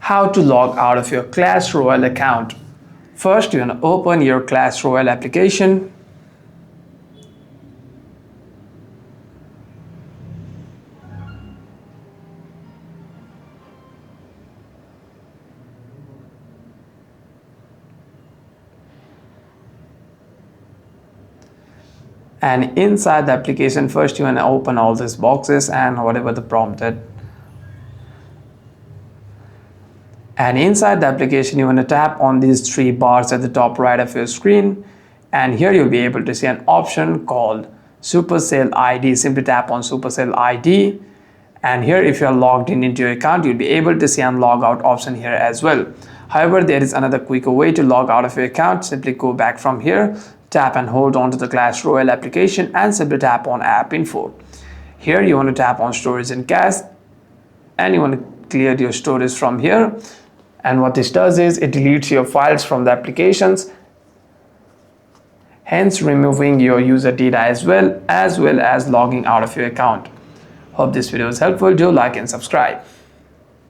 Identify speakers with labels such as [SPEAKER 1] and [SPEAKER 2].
[SPEAKER 1] How to log out of your Clash Royale account. First, you're going to open your Clash Royale application. And inside the application, first you want to open all these boxes and whatever the prompted. And inside the application, you want to tap on these three bars at the top right of your screen. And here you'll be able to see an option called Supercell ID. Simply tap on Supercell ID. And here, if you are logged in into your account, you'll be able to see an logout option here as well. However, there is another quicker way to log out of your account. Simply go back from here, tap and hold on to the Clash Royale application and simply tap on App Info. Here you want to tap on Storage and Cache and you want to clear your storage from here. And what this does is it deletes your files from the applications, hence removing your user data as well as logging out of your account. Hope this video was helpful. Do like and subscribe.